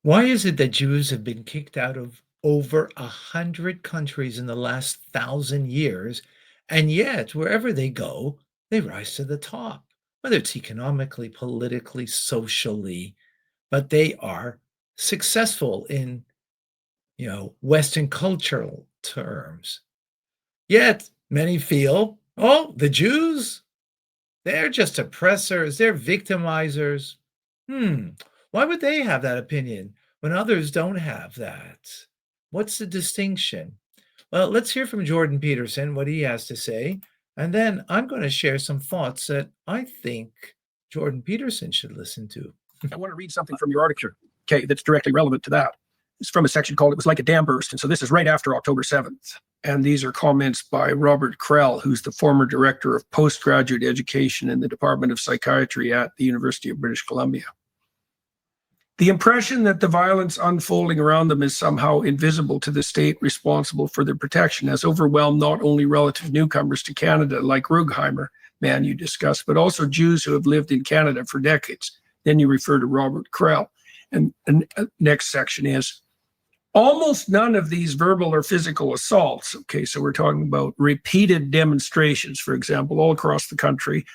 Why is it that Jews have been kicked out of over 100 countries in the last 1,000 years, and yet wherever they go, they rise to the top, whether it's economically, politically, socially, but they are successful in, Western cultural terms. Yet many feel, oh, the Jews, they're just oppressors, they're victimizers. Hmm, why would they have that opinion when others don't have that? What's the distinction? Well, let's hear from Jordan Peterson, what he has to say, and then I'm going to share some thoughts that I think Jordan Peterson should listen to. I want to read something from your article, okay, that's directly relevant to that. It's from a section called "It Was Like a Dam Burst," and so this is right after October 7th. And these are comments by Robert Krell, who's the former director of postgraduate education in the Department of Psychiatry at the University of British Columbia. The impression that the violence unfolding around them is somehow invisible to the state responsible for their protection has overwhelmed not only relative newcomers to Canada like Rugheimer, man you discussed, but also Jews who have lived in Canada for decades. Then you refer to Robert Krell. And next section is, almost none of these verbal or physical assaults, okay, so we're talking about repeated demonstrations, for example, all across the country,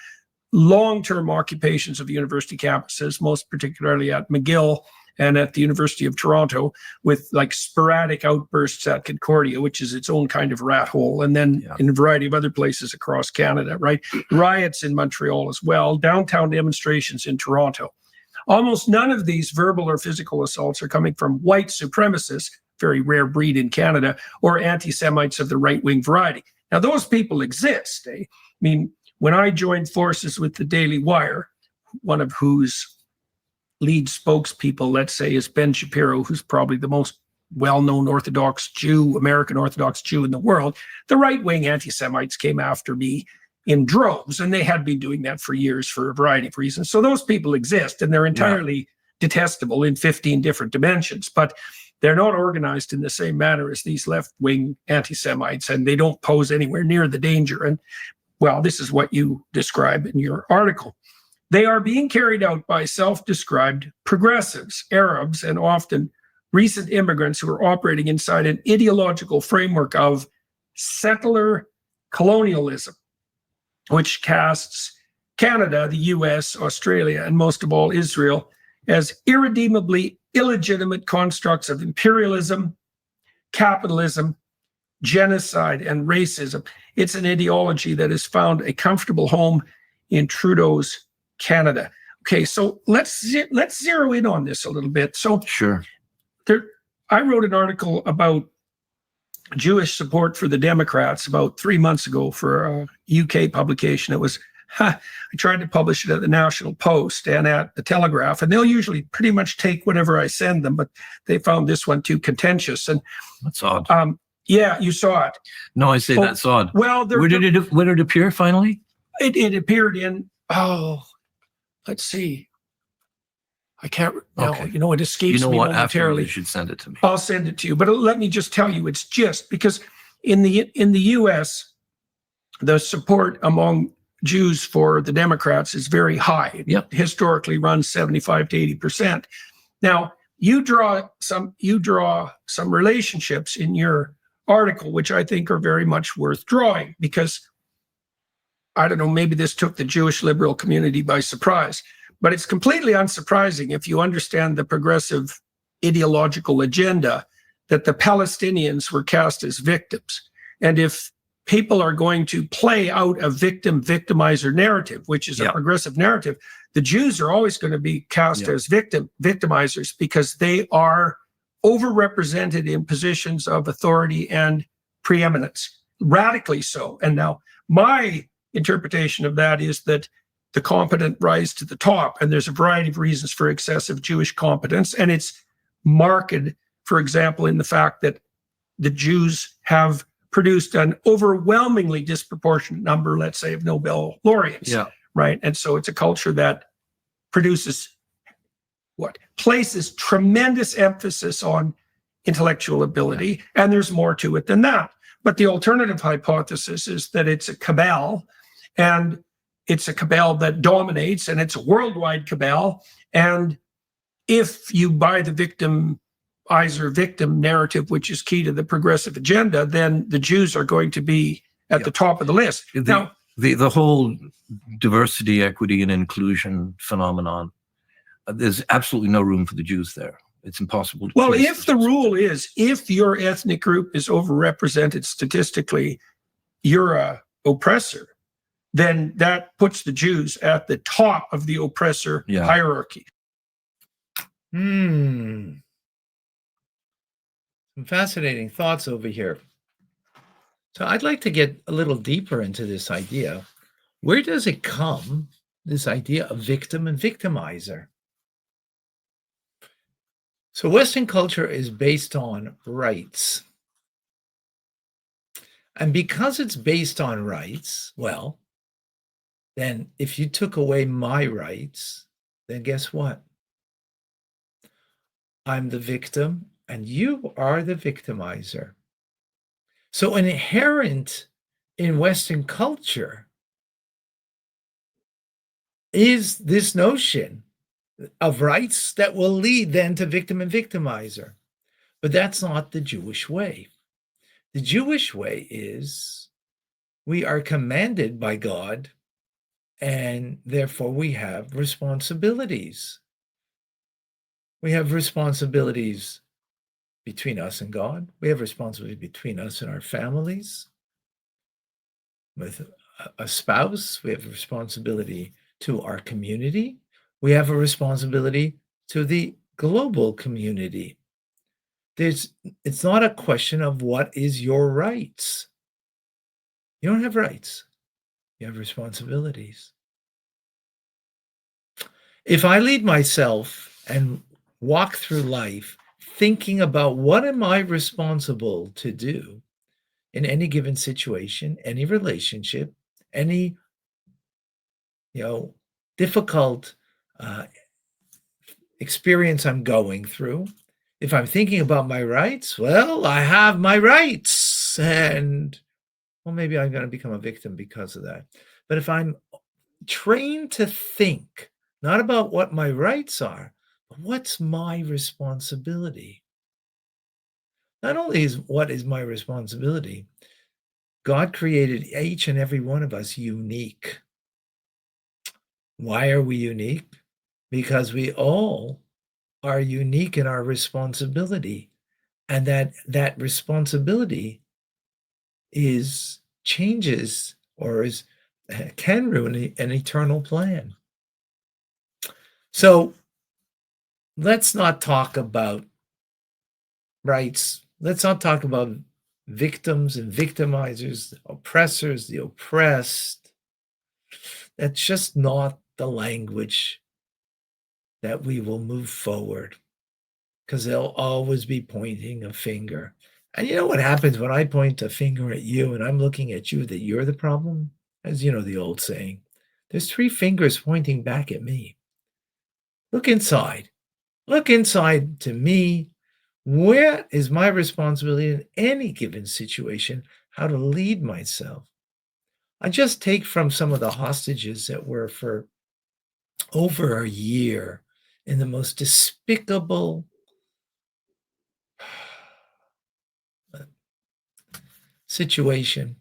long-term occupations of university campuses, most particularly at McGill and at the University of Toronto, with like sporadic outbursts at Concordia, which is its own kind of rat hole, and then in a variety of other places across Canada, right? Riots in Montreal as well, downtown demonstrations in Toronto. Almost none of these verbal or physical assaults are coming from white supremacists, very rare breed in Canada, or anti-Semites of the right-wing variety. Now, those people exist. I mean, when I joined forces with the Daily Wire, one of whose lead spokespeople, let's say, is Ben Shapiro, who's probably the most well-known Orthodox Jew, American Orthodox Jew in the world, the right-wing anti-Semites came after me in droves, and they had been doing that for years for a variety of reasons. So those people exist, and they're entirely detestable in 15 different dimensions, but they're not organized in the same manner as these left-wing anti-Semites, and they don't pose anywhere near the danger. And, well, this is what you describe in your article. They are being carried out by self-described progressives, Arabs, and often recent immigrants who are operating inside an ideological framework of settler colonialism, which casts Canada, the US, Australia, and most of all Israel as irredeemably illegitimate constructs of imperialism, capitalism, genocide, and racism. It's an ideology that has found a comfortable home in Trudeau's Canada. Okay, so let's zero in on this a little bit. So sure, I wrote an article about Jewish support for the Democrats about 3 months ago for a UK publication. It was, I tried to publish it at the National Post and at the Telegraph, and they'll usually pretty much take whatever I send them, but they found this one too contentious. And that's odd. Yeah, you saw it. No, I say that's odd. Well, where did it appear finally? It appeared in, let's see. I can't, okay. It escapes me momentarily. After you should send it to me. I'll send it to you, but let me just tell you, it's just because in the US, the support among Jews for the Democrats is very high. Yep. It historically runs 75 to 80%. Now, you draw some relationships in your article, which I think are very much worth drawing, because I don't know, maybe this took the Jewish liberal community by surprise. But it's completely unsurprising if you understand the progressive ideological agenda that the Palestinians were cast as victims. And if people are going to play out a victimizer narrative, which is a progressive narrative, the Jews are always going to be cast as victimizers because they are overrepresented in positions of authority and preeminence, radically so. And now my interpretation of that is that the competent rise to the top, and there's a variety of reasons for excessive Jewish competence, and it's marked, for example, in the fact that the Jews have produced an overwhelmingly disproportionate number, let's say, of Nobel laureates, right? And so it's a culture that places tremendous emphasis on intellectual ability, and there's more to it than that. But the alternative hypothesis is that it's a cabal, and it's a cabal that dominates, and it's a worldwide cabal, and if you buy the victimizer victim narrative, which is key to the progressive agenda, then the Jews are going to be at the top of the list. Now, The whole diversity, equity, and inclusion phenomenon, there's absolutely no room for the Jews there. It's impossible to well, place if the rule is, if your ethnic group is overrepresented statistically, you're a oppressor, then that puts the Jews at the top of the oppressor hierarchy. Some fascinating thoughts over here. So I'd like to get a little deeper into this idea. Where does it come, this idea of victim and victimizer? So Western culture is based on rights. And because it's based on rights, well, then if you took away my rights, then guess what? I'm the victim and you are the victimizer. So inherent in Western culture is this notion of rights that will lead then to victim and victimizer. But that's not the Jewish way. The Jewish way is we are commanded by God, and therefore we have responsibilities. We have responsibilities between us and God. We have responsibilities between us and our families. With a spouse, we have a responsibility to our community. We have a responsibility to the global community. It's not a question of what is your rights. You don't have rights. You have responsibilities. If I lead myself and walk through life thinking about what am I responsible to do in any given situation, any relationship, any difficult experience I'm going through, if I'm thinking about my rights, well, I have my rights, and well, maybe I'm going to become a victim because of that. But if I'm trained to think not about what my rights are, but what's my responsibility? Not only is what is my responsibility, God created each and every one of us unique. Why are we unique? Because we all are unique in our responsibility, and that responsibility changes or can ruin an eternal plan. So let's not talk about rights. Let's not talk about victims and victimizers, the oppressors, the oppressed. That's just not the language that we will move forward, because they'll always be pointing a finger. And you know what happens when I point a finger at you and I'm looking at you, that you're the problem? As you know, the old saying, there's 3 fingers pointing back at me. Look inside. Look inside to me. Where is my responsibility in any given situation, how to lead myself? I just take from some of the hostages that were for over a year in the most despicable situation.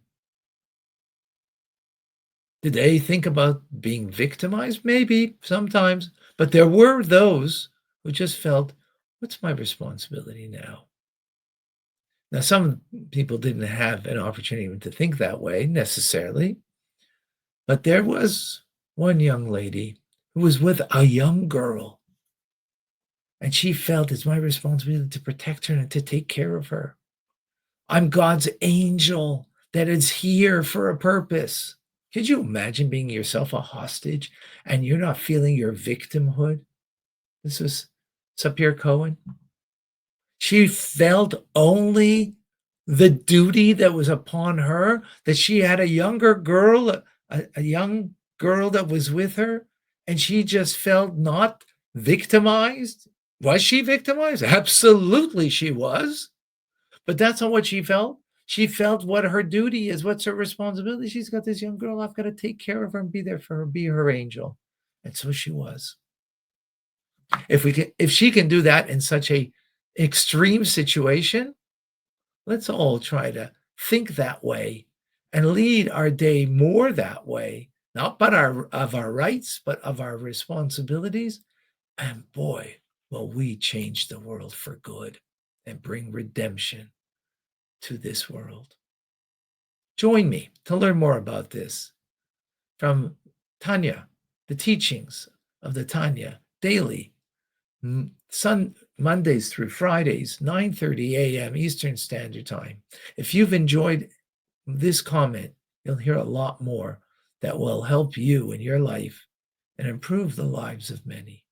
Did they think about being victimized? Maybe, sometimes. But there were those who just felt, what's my responsibility now? Now, some people didn't have an opportunity to think that way necessarily. But there was one young lady who was with a young girl, and she felt it's my responsibility to protect her and to take care of her. I'm God's angel that is here for a purpose. Could you imagine being yourself a hostage and you're not feeling your victimhood? This was Sapir Cohen. She felt only the duty that was upon her, that she had a younger girl, a young girl that was with her, and she just felt not victimized. Was she victimized? Absolutely she was. But that's not what she felt. She felt what her duty is, what's her responsibility. She's got this young girl, I've got to take care of her and be there for her, be her angel. And so she was. If she can do that in such a extreme situation, let's all try to think that way and lead our day more that way, not but of our rights, but of our responsibilities. And boy, will we change the world for good and bring redemption to this world. Join me to learn more about this from Tanya, the teachings of the Tanya daily, Mondays through Fridays, 9:30 a.m. Eastern Standard Time. If you've enjoyed this comment, you'll hear a lot more that will help you in your life and improve the lives of many.